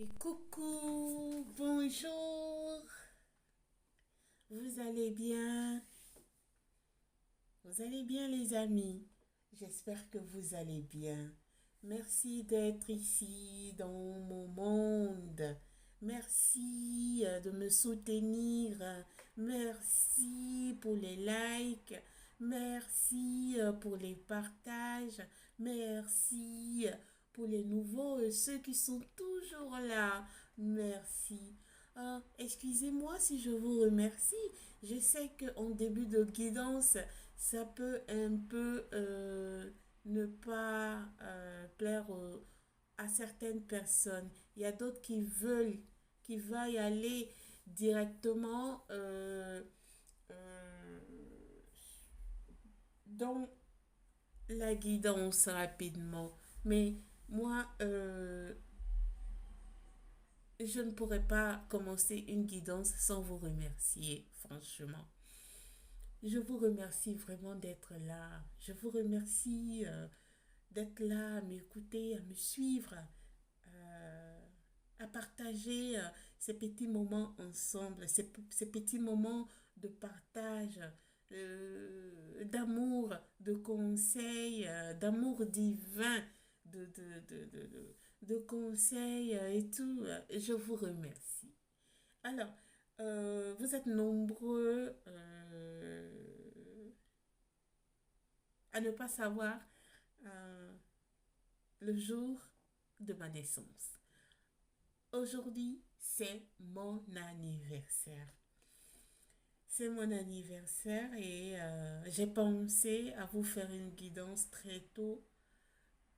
Et coucou, bonjour, vous allez bien? Vous allez bien les amis? J'espère que vous allez bien. Merci d'être ici dans mon monde. Merci de me soutenir. Merci pour les likes. Merci pour les partages. Merci pour les nouveaux et ceux qui sont toujours là. Merci. Excusez-moi si je vous remercie. Je sais qu'en début de guidance, ça peut un peu ne pas plaire à certaines personnes. Il y a d'autres qui veulent y aller directement euh, dans la guidance rapidement. Mais moi, je ne pourrais pas commencer une guidance sans vous remercier, franchement. Je vous remercie vraiment d'être là. Je vous remercie d'être là, à m'écouter, à me suivre, euh, à partager ces petits moments ensemble, ces petits moments de partage, d'amour, de conseils, d'amour divin, de conseils et tout. Je vous remercie. Alors, vous êtes nombreux à ne pas savoir euh, le jour de ma naissance. Aujourd'hui, c'est mon anniversaire. C'est mon anniversaire et j'ai pensé à vous faire une guidance très tôt,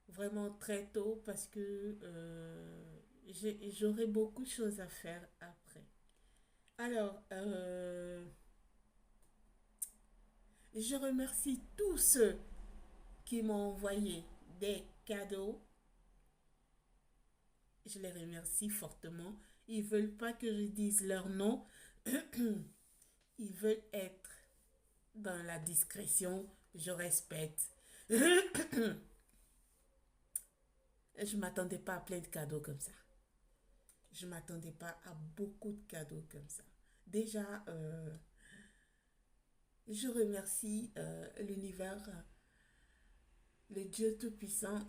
vraiment très tôt, parce que j'aurai beaucoup de choses à faire après. Alors, je remercie tous ceux qui m'ont envoyé des cadeaux. Je les remercie fortement. Ils ne veulent pas que je dise leur nom. Ils veulent être dans la discrétion. Je respecte. Je ne m'attendais pas à plein de cadeaux comme ça. Je ne m'attendais pas à beaucoup de cadeaux comme ça. Déjà, je remercie l'univers, le Dieu Tout-Puissant,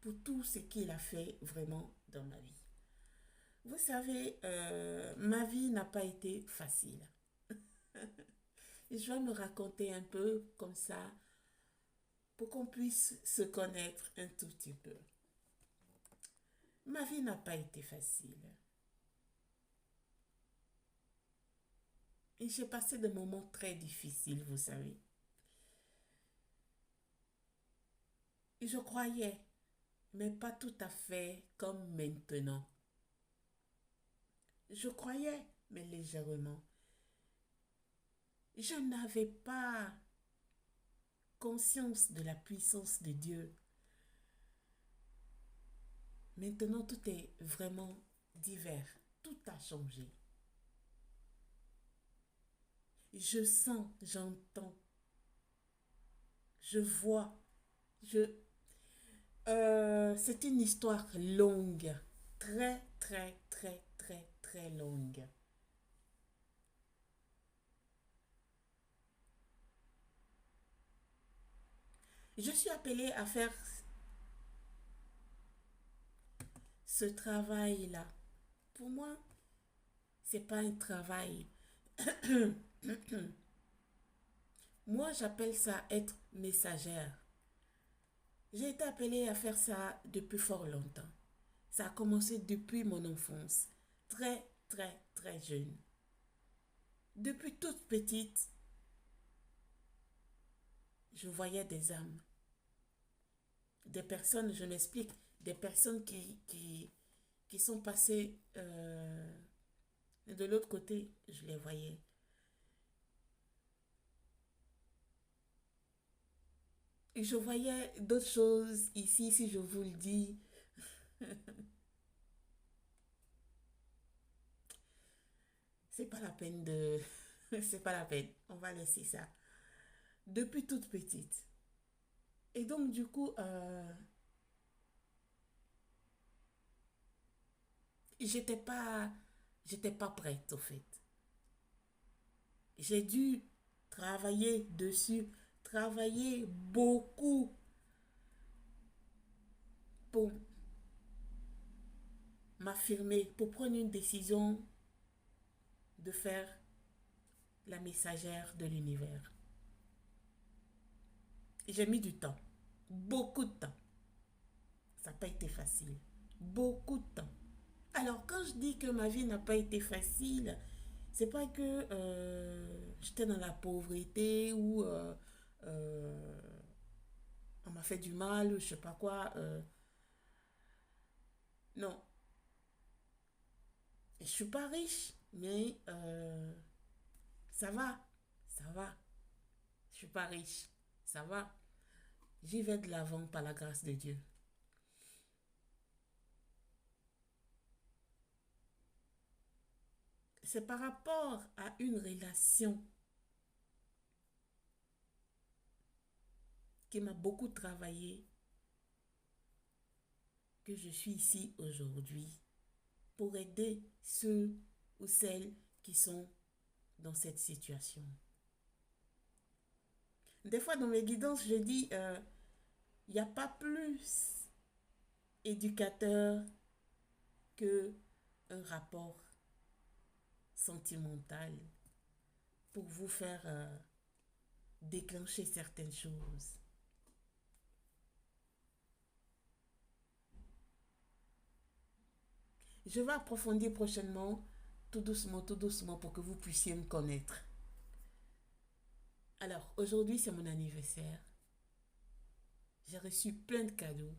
pour tout ce qu'il a fait vraiment dans ma vie. Vous savez, ma vie n'a pas été facile. Je vais me raconter un peu comme ça pour qu'on puisse se connaître un tout petit peu. Ma vie n'a pas été facile. Et j'ai passé des moments très difficiles, vous savez. Je croyais, mais pas tout à fait comme maintenant. Je croyais, mais légèrement. Je n'avais pas conscience de la puissance de Dieu. Maintenant, tout est vraiment divers. Tout a changé. Je sens, j'entends, je vois. Je, c'est une histoire longue. Très, très, très, très, très longue. Je suis appelée à faire ce travail-là. Pour moi, c'est pas un travail. Moi, j'appelle ça être messagère. J'ai été appelée à faire ça depuis fort longtemps. Ça a commencé depuis mon enfance. Très, très, très jeune. Depuis toute petite, je voyais des âmes. Des personnes, je m'explique, des personnes qui sont passées de l'autre côté, je les voyais. Et je voyais d'autres choses ici, si je vous le dis. C'est pas la peine de... C'est pas la peine. On va laisser ça. Depuis toute petite. Et donc, du coup, j'étais pas, j'étais pas prête, au fait. J'ai dû travailler dessus, travailler beaucoup pour m'affirmer, pour prendre une décision de faire la messagère de l'univers. J'ai mis du temps, beaucoup de temps. Ça n'a pas été facile, beaucoup de temps. Alors, quand je dis que ma vie n'a pas été facile, c'est pas que j'étais dans la pauvreté ou euh, on m'a fait du mal ou je sais pas quoi. Non, je suis pas riche, mais ça va, ça va. Je suis pas riche, ça va. J'y vais de l'avant par la grâce de Dieu. C'est par rapport à une relation qui m'a beaucoup travaillé que je suis ici aujourd'hui pour aider ceux ou celles qui sont dans cette situation. Des fois, dans mes guidances, je dis, il n'y a pas plus éducateur que un rapport sentimental pour vous faire déclencher certaines choses. Je vais approfondir prochainement, tout doucement, pour que vous puissiez me connaître. Alors, aujourd'hui, c'est mon anniversaire. J'ai reçu plein de cadeaux.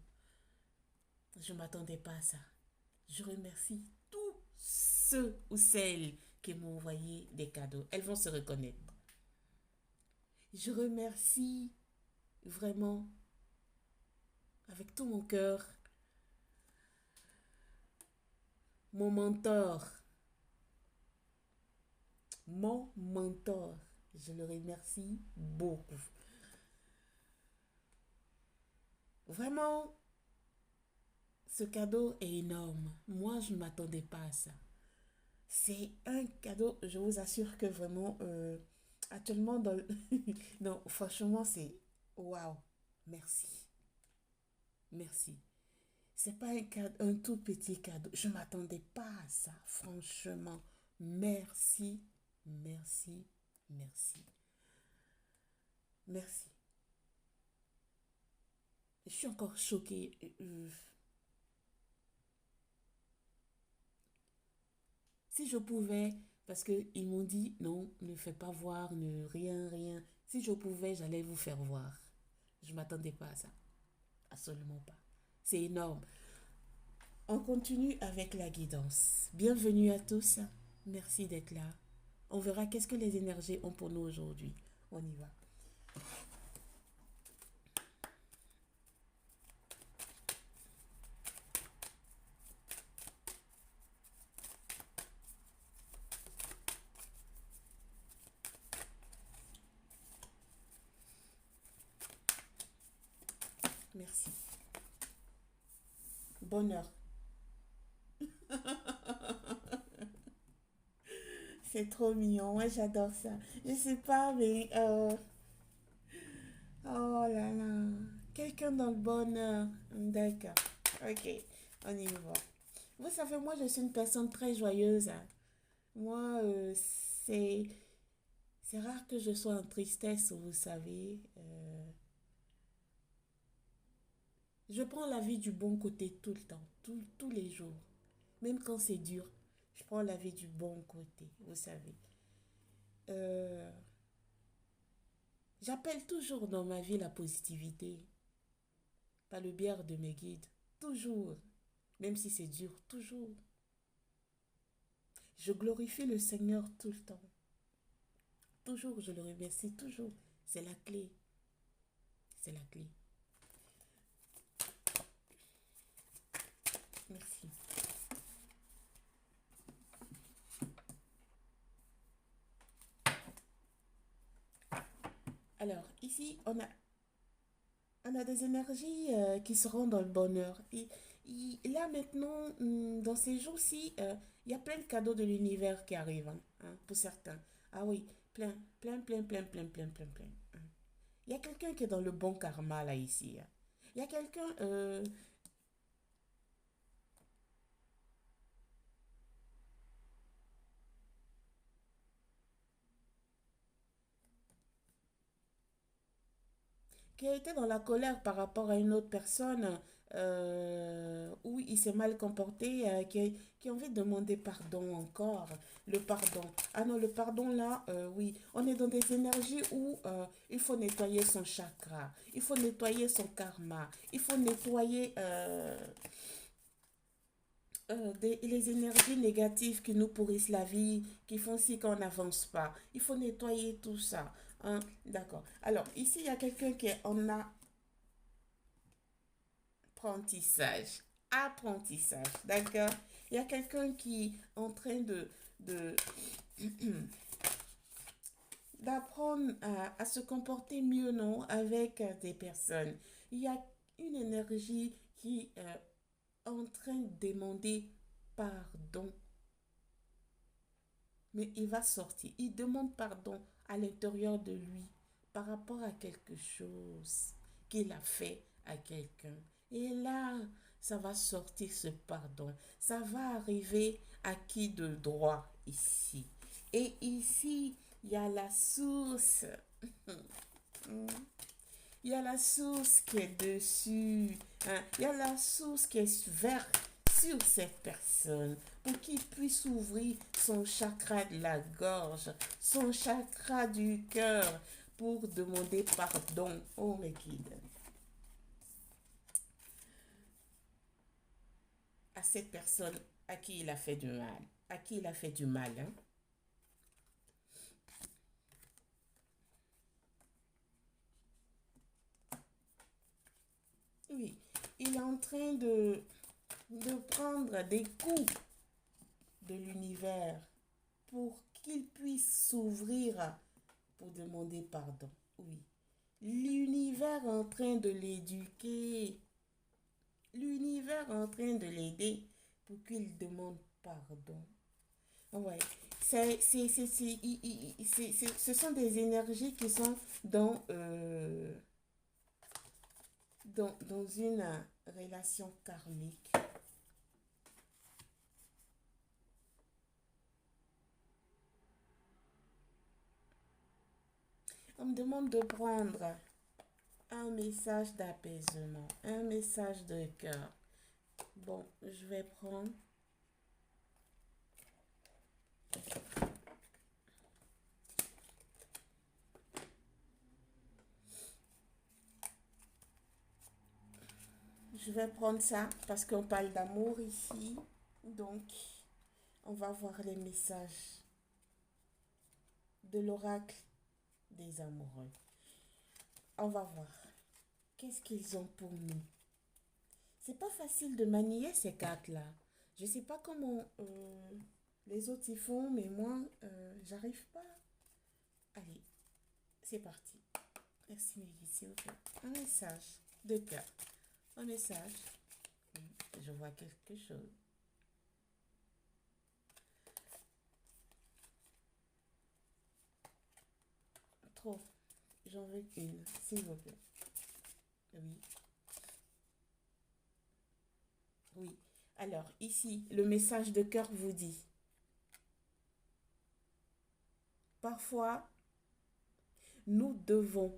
Je ne m'attendais pas à ça. Je remercie tous ceux ou celles qui m'ont envoyé des cadeaux. Elles vont se reconnaître. Je remercie vraiment, avec tout mon cœur, mon mentor. Mon mentor. Je le remercie beaucoup. Vraiment, ce cadeau est énorme. Moi, je ne m'attendais pas à ça. C'est un cadeau, je vous assure que vraiment, actuellement, dans non, franchement, c'est waouh. Merci. Merci. C'est pas un tout petit cadeau. Je ne m'attendais pas à ça, franchement. Merci, merci, merci. Merci. Je suis encore choquée. Si je pouvais, parce qu'ils m'ont dit non, ne fais pas voir, ne rien, rien. Si je pouvais, j'allais vous faire voir. Je ne m'attendais pas à ça. Absolument pas. C'est énorme. On continue avec la guidance. Bienvenue à tous. Merci d'être là. On verra qu'est-ce que les énergies ont pour nous aujourd'hui. On y va. Merci. Bonheur. C'est trop mignon. Moi, j'adore ça. Je sais pas, mais oh là là. Quelqu'un dans le bonheur. D'accord. Ok. On y va. Vous savez, moi, je suis une personne très joyeuse, hein. Moi, c'est c'est rare que je sois en tristesse, vous savez. Je prends la vie du bon côté tout le temps, tous les jours. Même quand c'est dur, je prends la vie du bon côté, vous savez. Euh, J'appelle toujours dans ma vie la positivité, par le biais de mes guides. Toujours. Même si c'est dur, toujours. Je glorifie le Seigneur tout le temps. Toujours, je le remercie, toujours. C'est la clé. C'est la clé. Merci. Alors, ici, on a des énergies qui seront dans le bonheur. Là maintenant, dans ces jours-ci, il y a plein de cadeaux de l'univers qui arrivent, pour certains. Ah oui, plein, plein, plein, plein, plein, plein, plein, plein. Hein. Il y a quelqu'un qui est dans le bon karma là ici. Hein. Il y a quelqu'un qui a été dans la colère par rapport à une autre personne où il s'est mal comporté, qui a envie de demander pardon encore. Le pardon. Ah non, le pardon là, oui. On est dans des énergies où il faut nettoyer son chakra, il faut nettoyer son karma, il faut nettoyer les énergies négatives qui nous pourrissent la vie, qui font si qu'on n'avance pas. Il faut nettoyer tout ça. Hein? D'accord. Alors, ici, il y a quelqu'un qui est en apprentissage. Apprentissage. D'accord. Il y a quelqu'un qui est en train de d'apprendre à se comporter mieux, non, avec des personnes. Il y a une énergie qui est en train de demander pardon. Mais il va sortir. Il demande pardon à l'intérieur de lui par rapport à quelque chose qu'il a fait à quelqu'un. Et là, ça va sortir ce pardon. Ça va arriver à qui de droit ici. Et ici, il y a la source. Il y a la source qui est dessus. Hein. Il y a la source qui est vers sur cette personne pour qu'il puisse ouvrir son chakra de la gorge, son chakra du cœur pour demander pardon. Oh, mes guides. À cette personne à qui il a fait du mal. À qui il a fait du mal. Hein. Oui, il est en train de prendre des coups de l'univers pour qu'il puisse s'ouvrir pour demander pardon. Oui. L'univers est en train de l'éduquer. L'univers est en train de l'aider pour qu'il demande pardon. Ouais. Ce sont des énergies qui sont dans une relation karmique. On me demande de prendre un message d'apaisement, un message de cœur. Bon, je vais prendre. Je vais prendre ça parce qu'on parle d'amour ici. Donc, on va voir les messages de l'oracle des amoureux. On va voir. Qu'est-ce qu'ils ont pour nous? C'est pas facile de manier ces cartes-là. Je sais pas comment les autres y font, mais moi, j'arrive pas. Allez, c'est parti. Merci, Mégui, s'il vous plaît. Un message de cœur. Un message. Je vois quelque chose. Trop. J'en veux une, s'il vous plaît. Oui. Oui. Alors, ici, le message de cœur vous dit, parfois, nous devons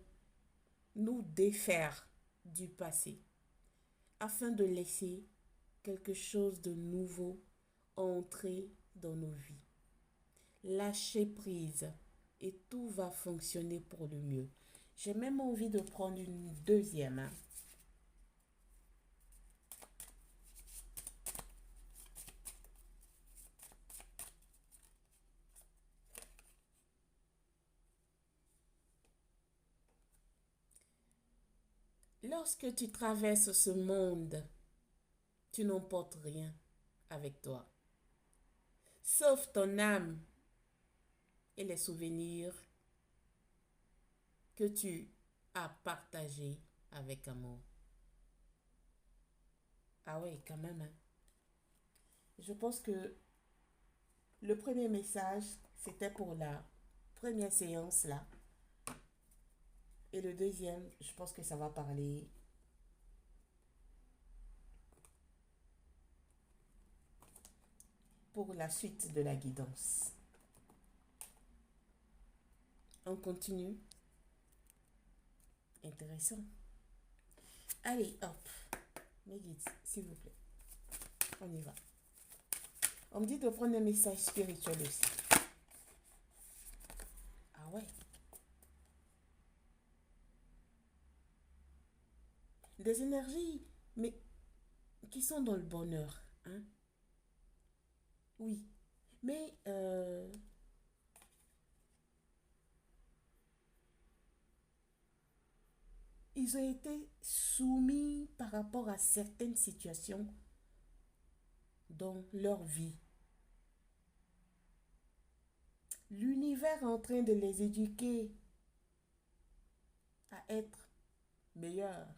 nous défaire du passé afin de laisser quelque chose de nouveau entrer dans nos vies. Lâcher prise et tout va fonctionner pour le mieux. J'ai même envie de prendre une deuxième. Hein. Lorsque tu traverses ce monde, tu n'emportes rien avec toi, sauf ton âme et les souvenirs que tu as partagés avec amour. Ah ouais, quand même, hein. Je pense que le premier message, c'était pour la première séance là. Et le deuxième, je pense que ça va parler pour la suite de la guidance. On continue. Intéressant. Allez, hop. Mes guides, s'il vous plaît. On y va. On me dit de prendre un message spirituel aussi. Ah ouais. Des énergies, mais qui sont dans le bonheur. Hein? Oui. Mais ils ont été soumis par rapport à certaines situations dans leur vie. L'univers est en train de les éduquer à être meilleurs.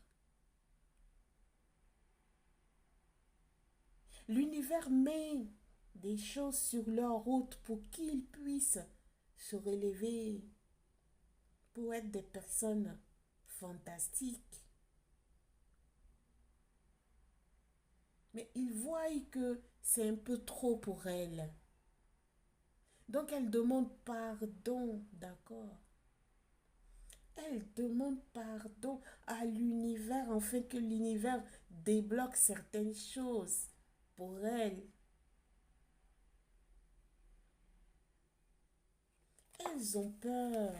L'univers met des choses sur leur route pour qu'ils puissent se relever, pour être des personnes fantastiques. Mais ils voient que c'est un peu trop pour elles. Donc elles demandent pardon, d'accord? Elles demandent pardon à l'univers afin que l'univers débloque certaines choses pour elles. Elles ont peur.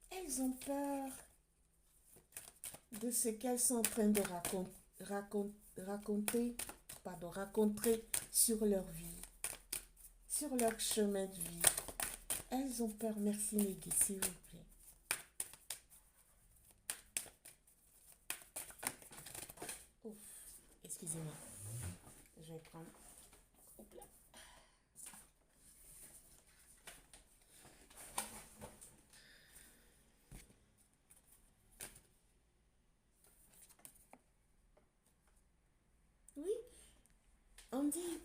Elles ont peur de ce qu'elles sont en train de raconter sur leur vie, sur leur chemin de vie. Elles ont peur. Merci mes guides, s'il vous plaît. Ouf, excusez-moi. Je vais prendre. Hop là. Oui, on dit.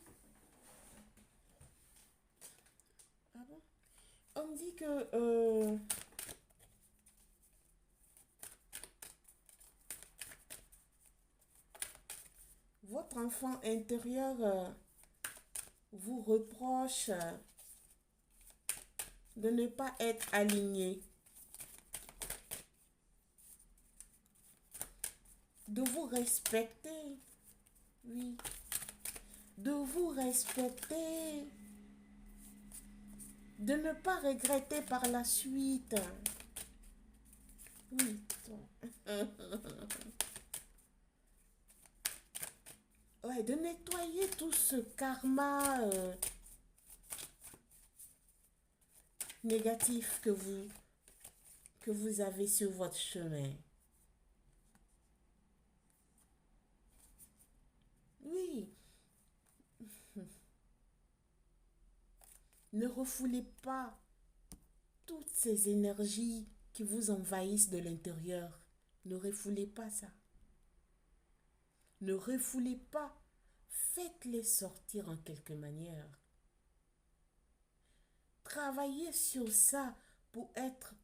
Ah bon? On dit que votre enfant intérieur vous reproche de ne pas être aligné, de vous respecter, oui, de vous respecter, de ne pas regretter par la suite. Oui, toi. Ouais, de nettoyer tout ce karma négatif que vous avez sur votre chemin. Oui, ne refoulez pas toutes ces énergies qui vous envahissent de l'intérieur. Ne refoulez pas ça. Ne refoulez pas. Faites-les sortir en quelque manière. Travaillez sur ça pour être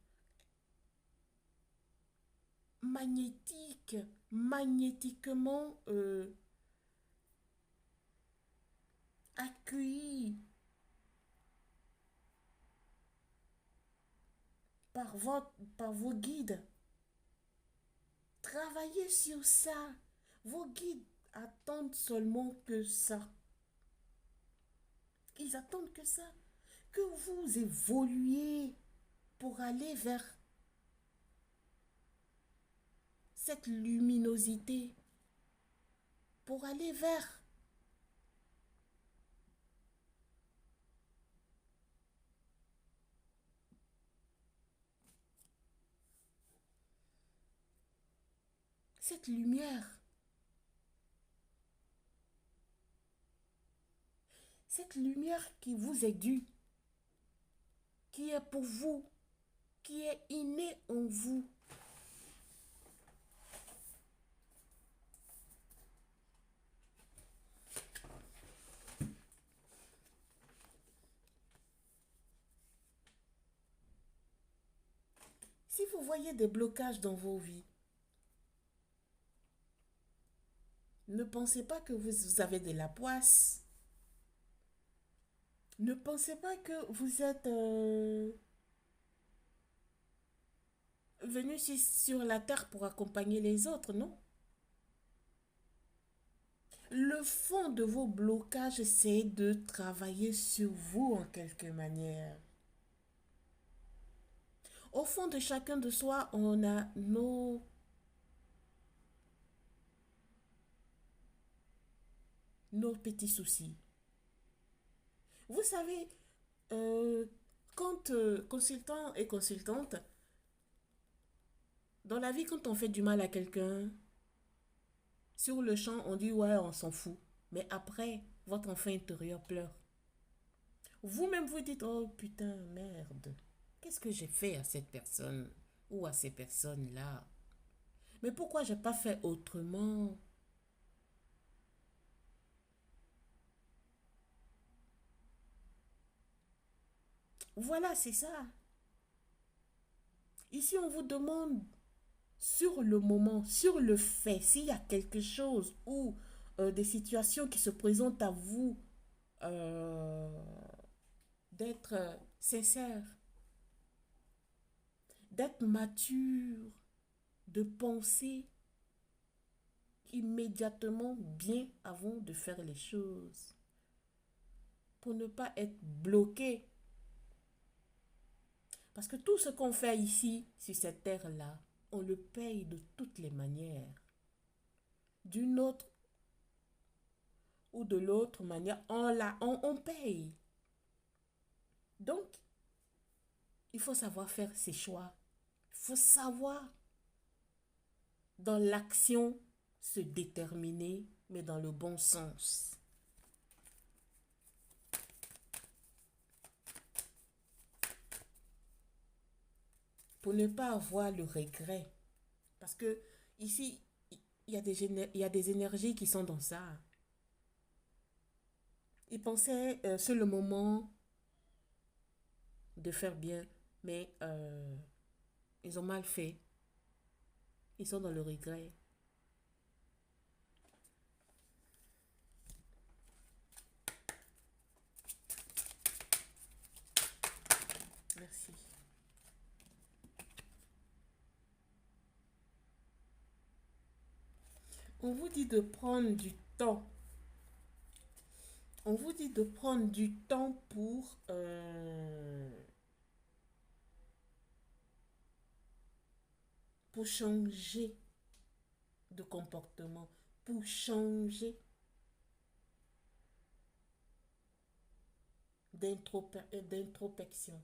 magnétiquement accueilli par vos guides. Travaillez sur ça. Vos guides attendent seulement que ça. Ils attendent que ça. Que vous évoluiez pour aller vers cette luminosité. Pour aller vers cette lumière. Cette lumière qui vous est due. Qui est pour vous. qui est inné en vous. Si vous voyez des blocages dans vos vies, ne pensez pas que vous avez de la poisse. Ne pensez pas que vous êtes venu sur la terre pour accompagner les autres, non? Le fond de vos blocages, c'est de travailler sur vous en quelque manière. Au fond de chacun de soi, on a nos petits soucis. Vous savez, quand consultant et consultante, dans la vie, quand on fait du mal à quelqu'un, sur le champ, on dit ouais, on s'en fout. Mais après, votre enfant intérieur pleure. Vous-même, vous dites oh putain, merde. Qu'est-ce que j'ai fait à cette personne ou à ces personnes-là? Mais pourquoi j'ai pas fait autrement? Voilà, c'est ça. Ici, on vous demande sur le moment, sur le fait, s'il y a quelque chose ou des situations qui se présentent à vous, euh, d'être sincère, d'être mature, de penser immédiatement bien avant de faire les choses, pour ne pas être bloqué. Parce que tout ce qu'on fait ici, sur cette terre-là, on le paye de toutes les manières. D'une autre ou de l'autre manière, on paye. Donc, il faut savoir faire ses choix. Il faut savoir, dans l'action, se déterminer, mais dans le bon sens. Pour ne pas avoir le regret. Parce que ici, il y a des énergies qui sont dans ça. Ils pensaient, c'est le moment de faire bien, mais ils ont mal fait. Ils sont dans le regret. Merci. On vous dit de prendre du temps. On vous dit de prendre du temps pour changer de comportement, pour changer d'introspection.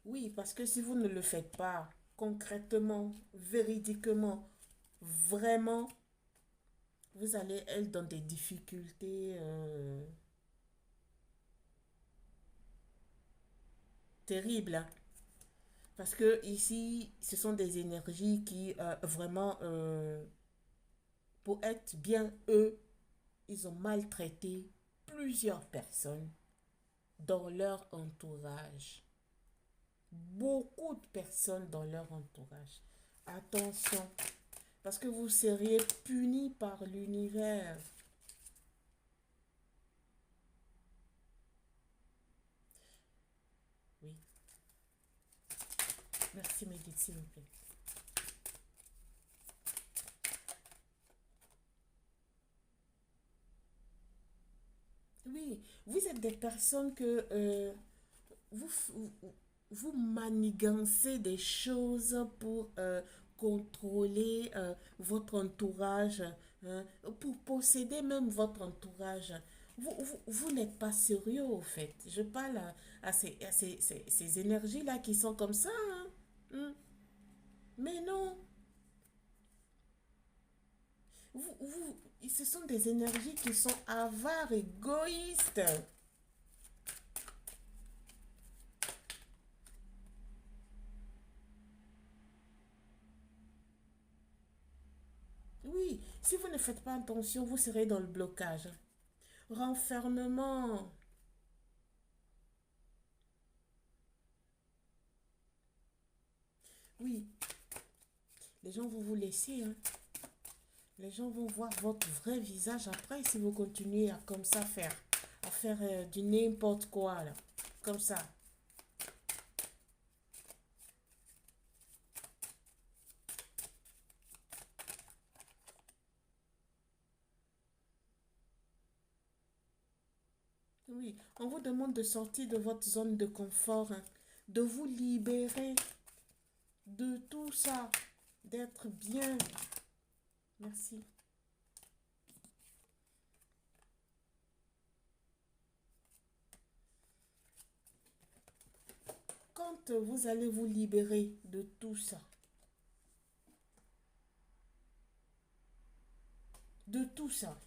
Oui, parce que si vous ne le faites pas concrètement, véridiquement, vraiment, vous allez être dans des difficultés terribles, hein. Parce que ici, ce sont des énergies qui vraiment, pour être bien eux, ils ont maltraité plusieurs personnes dans leur entourage. Beaucoup de personnes dans leur entourage. Attention, parce que vous seriez punis par l'univers. Oui. Merci, Médite, s'il vous plaît. Oui, vous êtes des personnes que vous, vous manigancez des choses pour contrôler votre entourage, hein, pour posséder même votre entourage. Vous n'êtes pas sérieux, au fait. Je parle ces énergies-là qui sont comme ça, hein. Hmm. Mais non, Ce sont des énergies qui sont avares, égoïstes. Oui, si vous ne faites pas attention, vous serez dans le blocage. Renfermement. Oui, les gens vont vous laisser, hein. Les gens vont voir votre vrai visage après si vous continuez à comme ça faire, à faire du n'importe quoi là, comme ça. Oui, on vous demande de sortir de votre zone de confort, hein, de vous libérer de tout ça, d'être bien. Merci. Quand vous allez vous libérer de tout ça, de tout ça,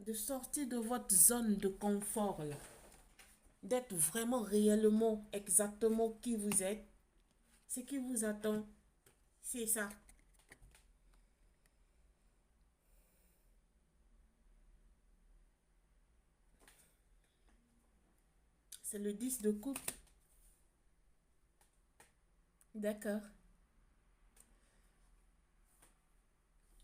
de sortir de votre zone de confort là, d'être vraiment réellement exactement qui vous êtes, ce qui vous attend, c'est ça. C'est le 10 de coupe. D'accord.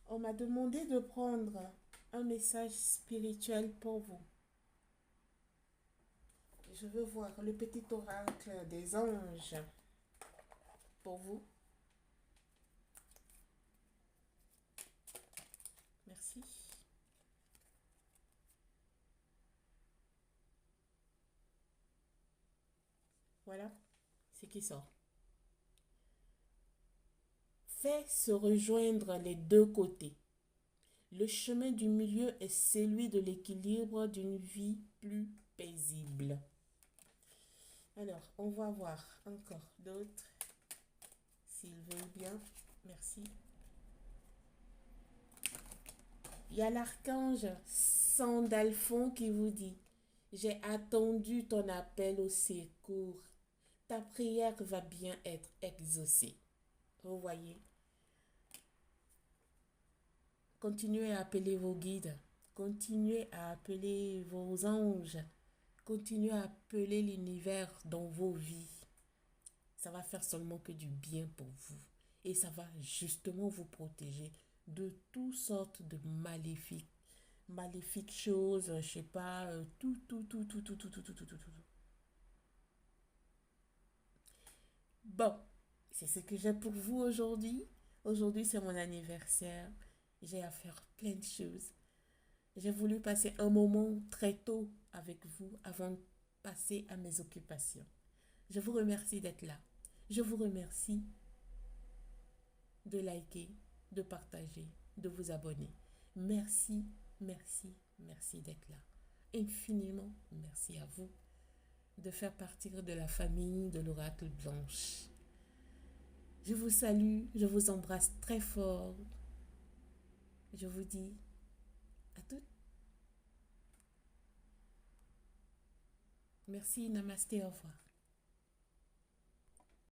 On m'a demandé de prendre un message spirituel pour vous. Je veux voir le petit oracle des anges pour vous. Merci. Voilà ce qui sort. Fais se rejoindre les deux côtés. Le chemin du milieu est celui de l'équilibre d'une vie plus paisible. Alors, on va voir encore d'autres, s'ils veulent bien. Merci. Il y a l'archange Sandalphon qui vous dit, j'ai attendu ton appel au secours. Ta prière va bien être exaucée. Vous voyez, continuez à appeler vos guides, continuez à appeler vos anges, continuez à appeler l'univers dans vos vies. Ça va faire seulement que du bien pour vous. Et ça va justement vous protéger de toutes sortes de maléfiques choses, je sais pas, tout. Bon, c'est ce que j'ai pour vous aujourd'hui. Aujourd'hui, c'est mon anniversaire. J'ai à faire plein de choses. J'ai voulu passer un moment très tôt avec vous avant de passer à mes occupations. Je vous remercie d'être là. Je vous remercie de liker, de partager, de vous abonner. Merci, merci, merci d'être là. Infiniment merci à vous de faire partie de la famille de l'Oracle Blanche. Je vous salue, je vous embrasse très fort. Je vous dis à toutes. Merci, namasté, au revoir.